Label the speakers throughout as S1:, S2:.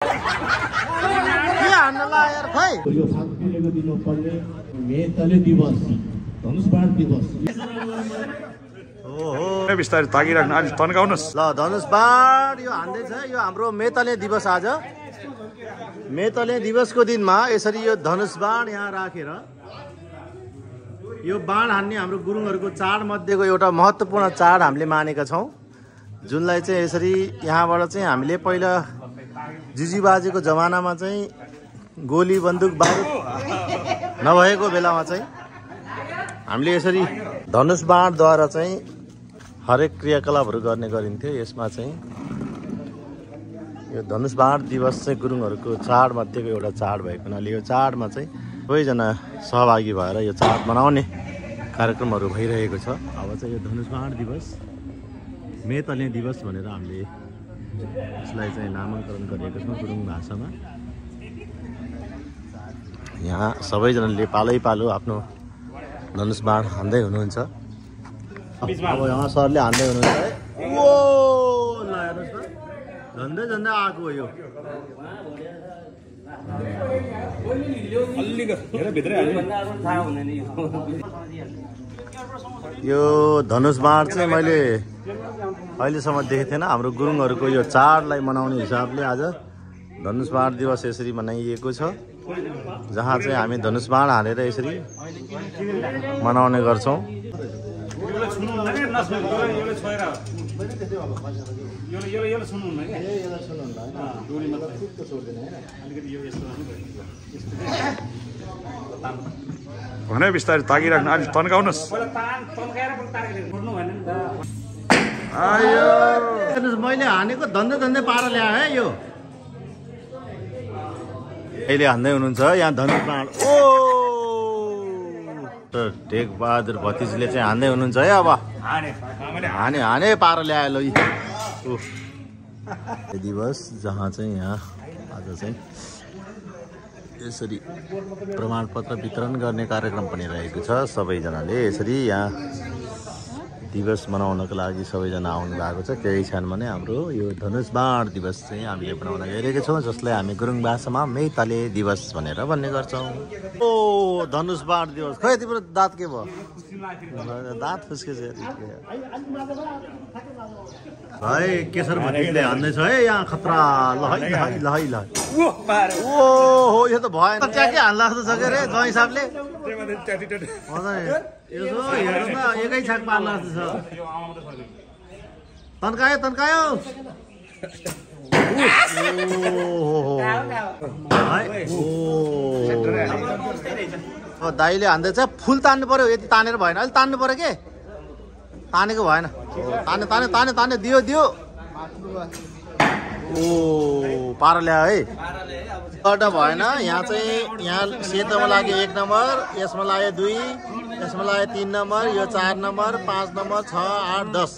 S1: के हान्न ला यार खै
S2: यो फागुनको दिन पर्ने मेतले दिवस धनुषबाण दिवस
S1: ओहो
S3: बिस्तारै ताकिराख्नु अलि तन्काउनुस्
S1: ल धनुषबाण यो हान्दै छ यो हाम्रो मेतले दिवस आज मेतले दिवसको दिनमा यसरी यो धनुषबाण यहाँ राखेर यो बाण हान्ने हाम्रो गुरुङहरूको चाड मध्येको एउटा महत्त्वपूर्ण चाड हामीले मानेका छौँ जुनलाई चाहिँ यसरी यहाँबाट चाहिँ हामीले पहिला जिजीबाजेको जमानामा चाहिँ गोली बन्दुक बारुद नभएको बेलामा चाहिँ हामीले यसरी धनुषबाणद्वारा चाहिँ हरेक क्रियाकलापहरू गर्ने गरिन्थ्यो यसमा चाहिँ यो धनुषबाण दिवस चाहिँ गुरुङहरूको चाड मध्येको एउटा चाड भएको हुनाले यो चाडमा चाहिँ सबैजना सहभागी भएर यो चाड मनाउने कार्यक्रमहरू भइरहेको छ अब चाहिँ यो धनुषबाण दिवस मेतले दिवस भनेर हामीले यसलाई चाहिँ नामाङ्करण गरेको छौँ गुरुङ भाषामा यहाँ सबैजनाले पालै पालो आफ्नो धनुषबाण हान्दै हुनुहुन्छ अब यहाँ सरले हान्दै हुनुहुन्छ है ओ ल हेर्नुहोस् त झन्डै झन्डै आएको हो यो धनुषबाण चाहिँ मैले अहिलेसम्म देखेको थिएन हाम्रो गुरुङहरूको यो चाडलाई मनाउने हिसाबले आज धनुषबाण दिवस यसरी मनाइएको छ जहाँ चाहिँ हामी धनुषबाण हालेर यसरी मनाउने गर्छौँ
S3: भने बिस्तारै ताकिराख्नु अलि तन्काउनुस्
S1: मैले हानेको धन्दै धन्दै पारा ल्याएँ है यो अहिले हान्दै हुनुहुन्छ यहाँ धनुषबाण ओ टेकबहादुर भतिजीले चाहिँ हान्दै हुनुहुन्छ है अब हाने हाने पारा ल्यायो ल दिवस जहाँ चाहिँ यहाँ आज चाहिँ यसरी प्रमाणपत्र वितरण गर्ने कार्यक्रम पनि रहेको छ सबैजनाले यसरी यहाँ दिवस मनाउनको लागि सबैजना आउनु भएको छ केही क्षणमा नै हाम्रो यो धनुषबाण दिवस चाहिँ हामीले मनाउन गइरहेका छौँ जसलाई हामी गुरुङ भाषामा मेतले दिवस भनेर भन्ने गर्छौँ ओ धनुषबाण दिवस खै तिम्रो दाँत के भयो दाँत फुस्केछ है केशर भतिजीले हान्दैछ है यहाँ खतरा ल है ल है ल ओ हो यो त भएन ट्याकै हान्ला जस्तो छ के रे जय हिसाबले यसो हेर्नु त एकै छाक पार्ला जस्तो छ तन्कायो तन्कायो दाइले हान्दैछ फुल तान्नु पर्यो यति तानेर भएन अहिले तान्नु पर्यो के तानेको भएन ताने ताने ताने ताने दियो दियो ओ पारा ल्यायो है एउटा भएन यहाँ चाहिँ यहाँ सेतोमा लाग्यो 1 नम्बर यसमा लाग्यो 2 यसमा लाग्यो 3 नम्बर यो 4 नम्बर 5 नम्बर 6 8 10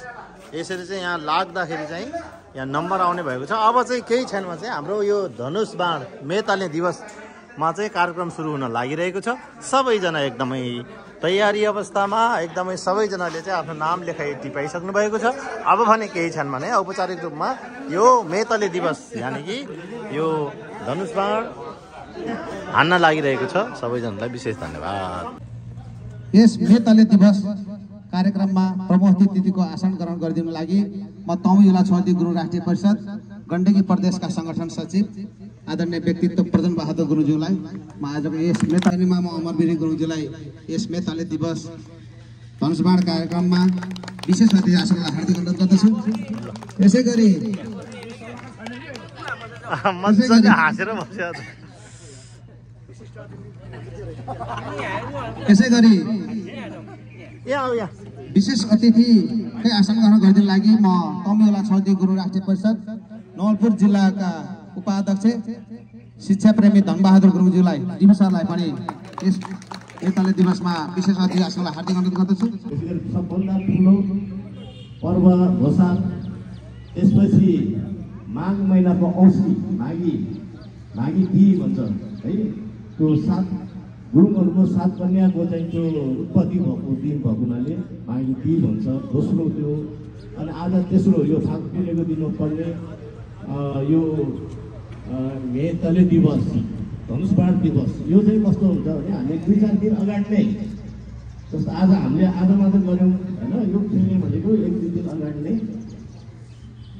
S1: यसरी चाहिँ यहाँ लाग्दाखेरि चाहिँ यहाँ नम्बर आउने भएको छ अब चाहिँ केही क्षणमा चाहिँ हाम्रो यो धनुषबाण मेतले दिवसमा चाहिँ कार्यक्रम सुरु हुन लागिरहेको छ सबैजना एकदमै तयारी अवस्थामा एकदमै सबैजनाले चाहिँ आफ्नो नाम लेखाइ टिपाइसक्नु भएको छ अब भने केही क्षणमा नै औपचारिक रूपमा यो मेतले दिवस यानि कि यो धनुषबाण हान्न लागिरहेको छ सबैजनालाई विशेष धन्यवाद
S4: यस मेतले दिवस कार्यक्रममा प्रमुख अतिथिको आसन ग्रहण गरिदिनु लागि म तौयुला छौदी गुरुङ राष्ट्रिय परिषद गण्डकी प्रदेशका संगठन सचिव आदरणीय व्यक्तित्व प्रधान बहादुर गुरुङज्यूलाई म आजको यस मेतलेमा म अमरवीर गुरुङज्यूलाई यस मेतले दिवस धनुषबाण कार्यक्रममा विशेष अतिथि आसनलाई हार्दिक अनुरोध गर्दछु यसै गरी विशेष अतिथिकै आसन ग्रहण गरिदिनु लागि म तौयुला छौदी गुरुङ राष्ट्रिय परिषद नवलपुर जिल्लाका उपाध्यक्ष शिक्षा प्रेमी धनबहादुर गुरुङज्यूलाई डिम्बु सरलाई पनि यस मेतले दिवसमा विशेष अतिथि आसनलाई हार्दिक अनुरोध गर्दछु
S2: सबभन्दा ठुलो पर्व लोसार त्यसपछि माघ महिनाको औँसी माघी ती भन्छ है त्यो 7 गुरुङहरूको 7 कन्याको चाहिँ त्यो उत्पत्ति भएको दिन भएको हुनाले माघी ती भन्छ दोस्रो त्यो अनि आज तेस्रो यो फागुनको दिनमा पर्ने यो मेतले दिवस, धनुषबाण दिवस यो चाहिँ कस्तो हुन्छ भने हामी 2-4 दिन अगाडि नै जस्तो आज हामीले आज मात्र गऱ्यौँ होइन, यो खेल्ने भनेको 1-2 दिन अगाडि नै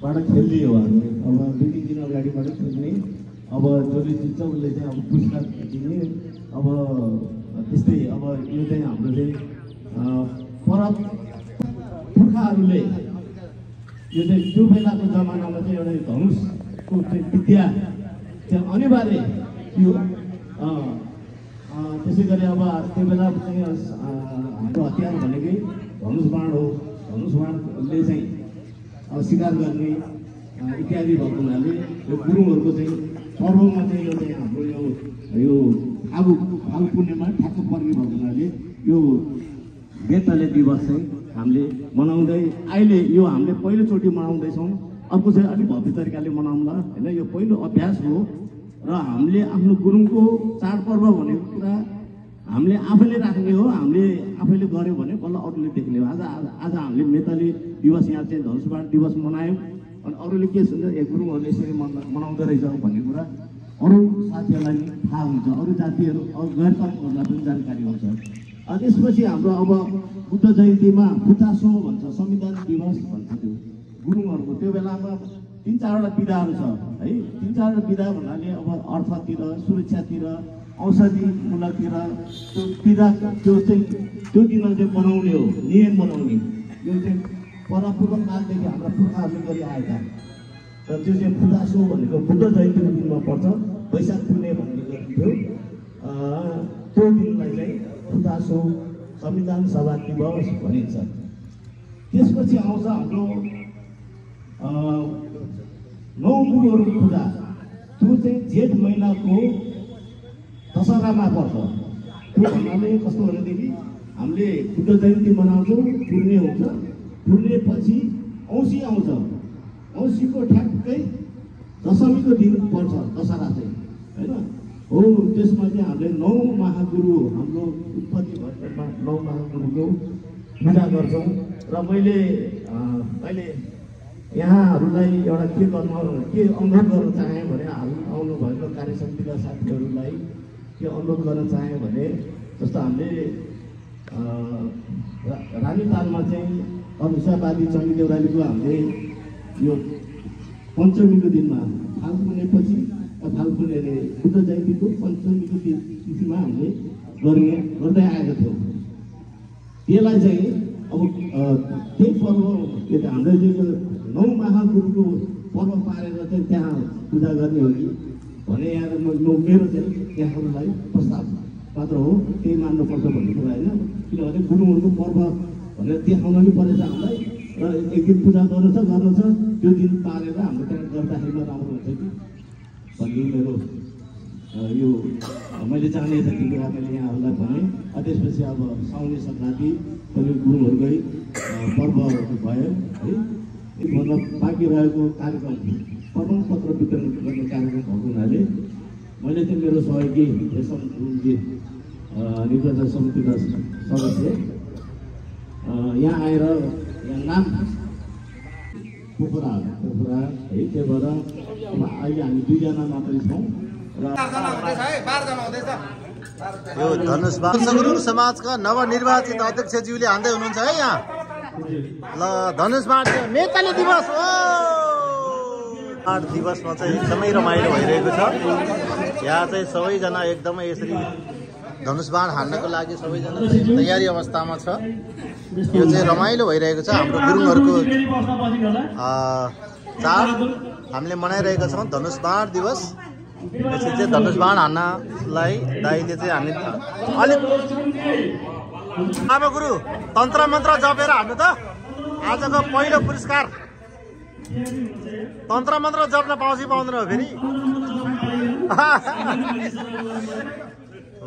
S2: बाट खेलिदियो हामी। अब 2-3 दिन अगाडिबाट खेल्ने, अब जसले जित्छ उसले चाहिँ अब पुरस्कार दिने। अब त्यस्तै अब यो चाहिँ हाम्रो चाहिँ पुर्खाहरूले यो चाहिँ त्यो बेलाको जमानामा चाहिँ एउटा धनुषको चाहिँ विद्या चाहिँ अनिवार्य थियो। त्यसै गरी अब त्यो बेला चाहिँ हाम्रो हतियार भनेकै धनुषबाण हो। धनुषबाणले चाहिँ शिकार गर्ने इत्यादि भएको हुनाले यो गुरुङहरूको चाहिँ पर्वमा चाहिँ यो चाहिँ हाम्रो यो फागु पूर्णिमा ठ्याक्क पर्ने भएको हुनाले यो बेतले दिवस चाहिँ हामीले मनाउँदै अहिले यो हामीले पहिलोचोटि मनाउँदैछौँ। अर्को चाहिँ अलिक भव्य तरिकाले मनाउँला होइन, यो पहिलो अभ्यास हो र हामीले आफ्नो गुरुङको चाडपर्व भनेको कुरा हामीले आफैले राख्ने हो। हामीले आफैले गऱ्यौँ भने बल्ल अरूले देख्ने हो। आज हामीले मेतले दिवस यहाँ चाहिँ धनुषबाण दिवस मनायौँ अनि अरूले के सुन्छ एक गुरुङहरूले यसरी मनाउँदो रहेछ भन्ने कुरा अरू साथीहरूलाई पनि थाहा हुन्छ, अरू जातिहरू गैर तर्फहरूलाई पनि जानकारी हुन्छ। त्यसपछि हाम्रो अब बुद्ध जयन्तीमा फुतासो भन्छ, संविधान दिवस भन्छ त्यो गुरुङहरूको। त्यो बेलामा 3-4वटा विधाहरू छ है। 3-4वटा विधा भन्नाले अब अर्थतिर, सुरक्षातिर, औषधिमूलकतिर त्यो विधा त्यो चाहिँ त्यो दिन चाहिँ बनाउने हो, नियम बनाउने। यो चाहिँ पूर्व कालदेखि हाम्रा पुर्खाहरूले गरिआएका र त्यो चाहिँ फुतासो भनेको बुद्ध जयन्तीको दिनमा पर्छ। वैशाख पुर्णे भन्ने गरिन्थ्यो। त्यो दिनलाई चाहिँ फुतासो संविधान सभा दिवस भनिन्छ। त्यसपछि आउँछ हाम्रो 9 गुरुहरूको पूजा। त्यो चाहिँ जेठ महिनाको दशहरामा पर्छ। त्यो भन्नाले कस्तो भनेदेखि हामीले बुद्ध जयन्ती मनाउँछौँ, पुर्णे हुन्छ, पुर्णेपछि औँसी आउँछ, औँसीको ठ्याक्कै दशमीको दिन पर्छ दशहरा चाहिँ होइन हो। त्यसमा चाहिँ हामीले 9 महागुरु हाम्रो उत्पत्ति भएकोमा 9 महागुरुको पूजा गर्छौँ। र मैले अहिले यहाँहरूलाई एउटा के अनुरोध गर्न चाहेँ भने आउनु भएको कार्य समितिका साथीहरूलाई के अनुरोध गर्न चाहेँ भने जस्तो हामीले रानीतालमा चाहिँ अनुसारवादी चण्डी देउरालीको हामीले यो पञ्चमीको दिनमा फाल पुर्णेपछि फाल पुर्णे बुद्ध जयन्तीको पञ्चमीको तिथिमा हामीले गर्दै आएका थियौँ। त्यसलाई चाहिँ अब त्यही पर्व हामीले जो 9 महागुरुको पर्व पारेर चाहिँ त्यहाँ पूजा गर्ने हो कि भने यहाँ मेरो चाहिँ त्यहाँहरूलाई प्रस्ताव मात्र हो, त्यही मान्नुपर्छ भन्ने कुरा होइन। किनभने गुरुङहरूको पर्व भनेर देखाउन पनि परेछ हामीलाई र एक दिन पूजा गर्नु छ त्यो दिन पारेर हाम्रो त्यहाँ गर्दाखेरिमा राम्रो हुन्छ कि भन्ने मेरो यो मैले जाने जति कुरा मैले यहाँहरूलाई भने। त्यसपछि अब साउने सङ्क्रान्ति पनि गुरुङहरूकै पर्वहरू भयो है। मतलब बाँकी रहेको कार्यक्रम प्रमाणपत्र वितरण गर्ने कार्यक्रम भएको हुनाले मैले चाहिँ मेरो सहयोगी रेशम गुरुङजी निर्वाचन समितिका सदस्य यहाँ आएर यहाँ नाम पोखरा है। त्यही भएर अब अहिले हामी 2 जना मात्रै छौँ र
S1: यो धनुषबाण गुरुङ समाजका नवनिर्वाचित अध्यक्षज्यूले हान्दै हुनुहुन्छ है यहाँ। ल धनुषबाण मेतले दिवस हो। 8 दिवसमा चाहिँ एकदमै रमाइलो भइरहेको छ। यहाँ चाहिँ सबैजना एकदमै यसरी धनुषबाण हान्नको लागि सबैजना तयारी अवस्थामा छ। यो चाहिँ रमाइलो भइरहेको छ। हाम्रो गुरुङहरूको चाड हामीले मनाइरहेका छौँ धनुषबाण दिवस। त्यसपछि चाहिँ धनुषबाण हान्नलाई दाइले चाहिँ हामी अलिक अब गुरु तन्त्र मन्त्र जपेर हान्नु त। आजको पहिलो पुरस्कार तन्त्र मन्त्र जप्न पाउँछ पाउँदैन हो फेरि।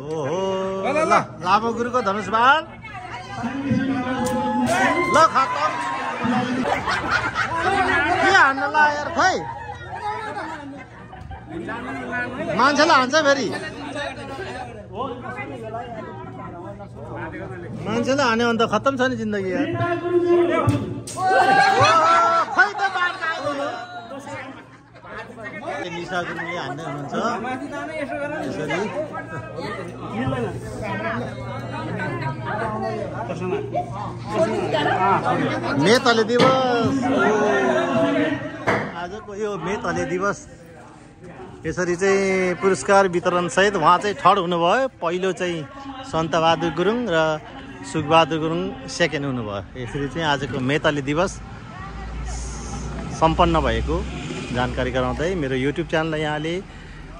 S1: ओहो ल लामो गुरुको धनुषबाण ल खतम के हान्न ला यार खै मान्छेलाई हान्छ फेरि। मान्छेलाई हान्यो भने त खत्तम छ नि जिन्दगी यार। खै त निशा गुरुङले हान्दै हुनुहुन्छ यसरी मेतले दिवस आजको यो मेतले दिवस यसरी चाहिँ पुरस्कार वितरण सहित उहाँ चाहिँ थर्ड हुनुभयो। पहिलो चाहिँ सन्तबहादुर गुरुङ र सुखबहादुर गुरुङ सेकेन्ड हुनुभयो। यसरी चाहिँ आजको मेतले दिवस सम्पन्न भएको जानकारी गराउँदै मेरो युट्युब च्यानललाई यहाँले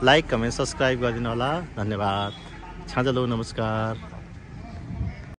S1: लाइक कमेन्ट सब्सक्राइब गरिदिनु होला। धन्यवाद। छाँजलो नमस्कार।